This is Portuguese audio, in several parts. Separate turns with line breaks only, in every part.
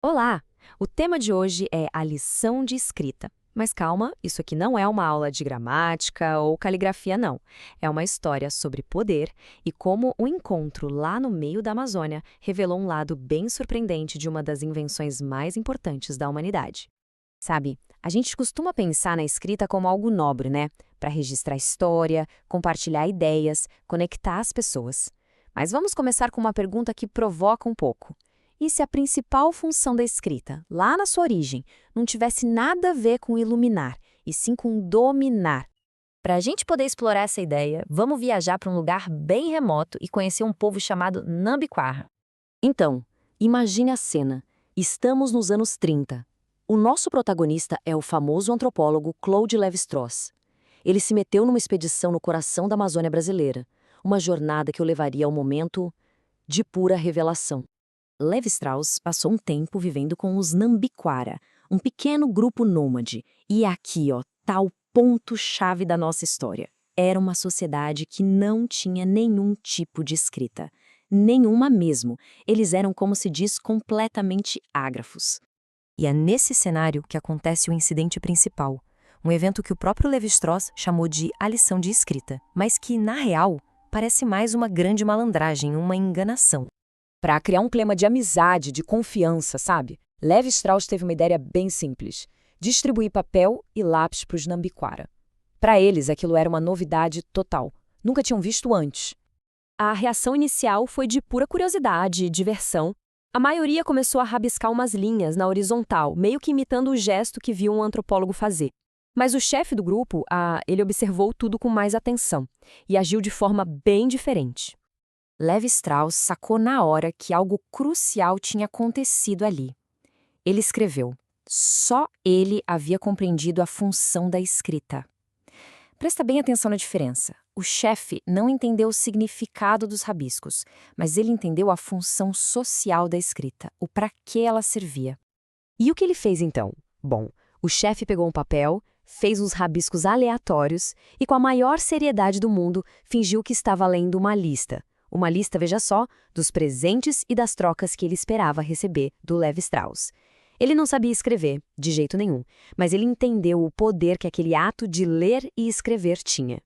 Olá! O tema de hoje é a lição de escrita. Mas calma, isso aqui não é uma aula de gramática ou caligrafia, não. É uma história sobre poder e como o encontro lá no meio da Amazônia revelou um lado bem surpreendente de uma das invenções mais importantes da humanidade. Sabe, a gente costuma pensar na escrita como algo nobre, né? Para registrar história, compartilhar ideias, conectar as pessoas. Mas vamos começar com uma pergunta que provoca um pouco. E se a principal função da escrita, lá na sua origem, não tivesse nada a ver com iluminar, e sim com dominar? Para a gente poder explorar essa ideia, vamos viajar para um lugar bem remoto e conhecer um povo chamado Nambiquara. Então, imagine a cena. Estamos nos anos 30. O nosso protagonista é o famoso antropólogo Claude Lévi-Strauss. Ele se meteu numa expedição no coração da Amazônia brasileira, uma jornada que o levaria ao momento de pura revelação. Lévi-Strauss passou um tempo vivendo com os Nambiquara, um pequeno grupo nômade. E aqui, ó, tá o ponto-chave da nossa história. Era uma sociedade que não tinha nenhum tipo de escrita. Nenhuma mesmo. Eles eram, como se diz, completamente ágrafos. E é nesse cenário que acontece o incidente principal. Um evento que o próprio Lévi-Strauss chamou de a lição de escrita, mas que, na real, parece mais uma grande malandragem, uma enganação. Para criar um clima de amizade, de confiança, sabe? Lévi-Strauss teve uma ideia bem simples: distribuir papel e lápis para os Nambiquara. Para eles, aquilo era uma novidade total. Nunca tinham visto antes. A reação inicial foi de pura curiosidade e diversão. A maioria começou a rabiscar umas linhas na horizontal, meio que imitando o gesto que viu um antropólogo fazer. Mas o chefe do grupo, ele observou tudo com mais atenção e agiu de forma bem diferente. Lévi-Strauss sacou na hora que algo crucial tinha acontecido ali. Ele escreveu: só ele havia compreendido a função da escrita. Presta bem atenção na diferença. O chefe não entendeu o significado dos rabiscos, mas ele entendeu a função social da escrita, o para que ela servia. E o que ele fez então? Bom, o chefe pegou um papel, fez uns rabiscos aleatórios e, com a maior seriedade do mundo, fingiu que estava lendo uma lista. Uma lista, veja só, dos presentes e das trocas que ele esperava receber do Lévi-Strauss. Ele não sabia escrever, de jeito nenhum, mas ele entendeu o poder que aquele ato de ler e escrever tinha.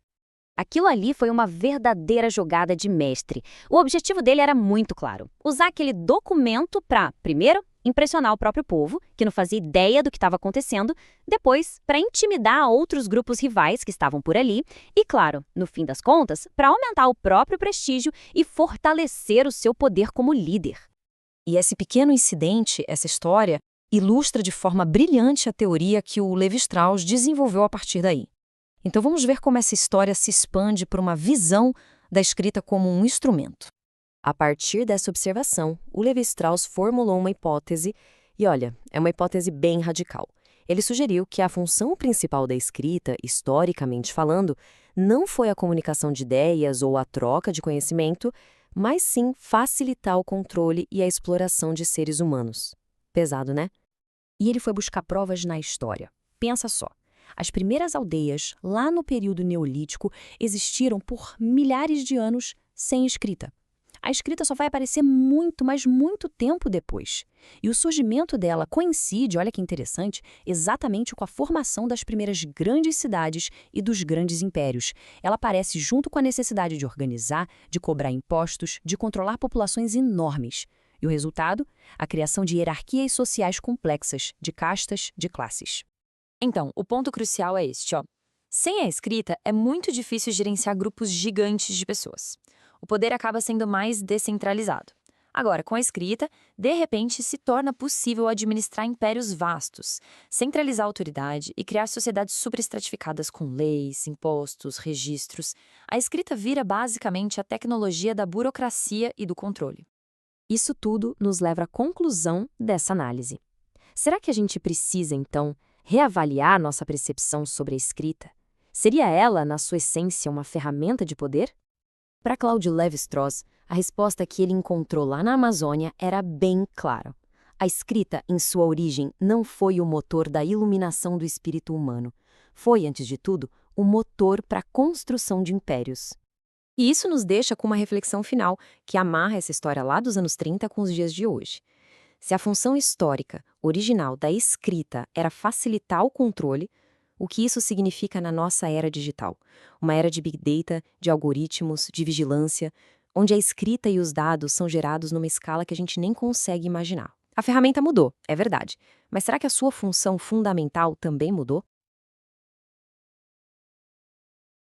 Aquilo ali foi uma verdadeira jogada de mestre. O objetivo dele era muito claro: usar aquele documento para, primeiro, impressionar o próprio povo, que não fazia ideia do que estava acontecendo, depois, para intimidar outros grupos rivais que estavam por ali, e, claro, no fim das contas, para aumentar o próprio prestígio e fortalecer o seu poder como líder.
E esse pequeno incidente, essa história, ilustra de forma brilhante a teoria que o Lévi-Strauss desenvolveu a partir daí. Então vamos ver como essa história se expande por uma visão da escrita como um instrumento. A partir dessa observação, o Lévi-Strauss formulou uma hipótese, e olha, é uma hipótese bem radical. Ele sugeriu que a função principal da escrita, historicamente falando, não foi a comunicação de ideias ou a troca de conhecimento, mas sim facilitar o controle e a exploração de seres humanos. Pesado, né? E ele foi buscar provas na história. Pensa só. As primeiras aldeias, lá no período neolítico, existiram por milhares de anos sem escrita. A escrita só vai aparecer muito, mas muito tempo depois. E o surgimento dela coincide, olha que interessante, exatamente com a formação das primeiras grandes cidades e dos grandes impérios. Ela aparece junto com a necessidade de organizar, de cobrar impostos, de controlar populações enormes. E o resultado? A criação de hierarquias sociais complexas, de castas, de classes. Então, o ponto crucial é este, ó. Sem a escrita, é muito difícil gerenciar grupos gigantes de pessoas. O poder acaba sendo mais descentralizado. Agora, com a escrita, de repente se torna possível administrar impérios vastos, centralizar a autoridade e criar sociedades superestratificadas com leis, impostos, registros. A escrita vira basicamente a tecnologia da burocracia e do controle. Isso tudo nos leva à conclusão dessa análise. Será que a gente precisa, então, reavaliar nossa percepção sobre a escrita? Seria ela, na sua essência, uma ferramenta de poder? Para Claude Lévi-Strauss, a resposta que ele encontrou lá na Amazônia era bem clara. A escrita, em sua origem, não foi o motor da iluminação do espírito humano. Foi, antes de tudo, o motor para a construção de impérios. E isso nos deixa com uma reflexão final, que amarra essa história lá dos anos 30 com os dias de hoje. Se a função histórica original da escrita era facilitar o controle, o que isso significa na nossa era digital? Uma era de Big Data, de algoritmos, de vigilância, onde a escrita e os dados são gerados numa escala que a gente nem consegue imaginar. A ferramenta mudou, é verdade, mas será que a sua função fundamental também mudou?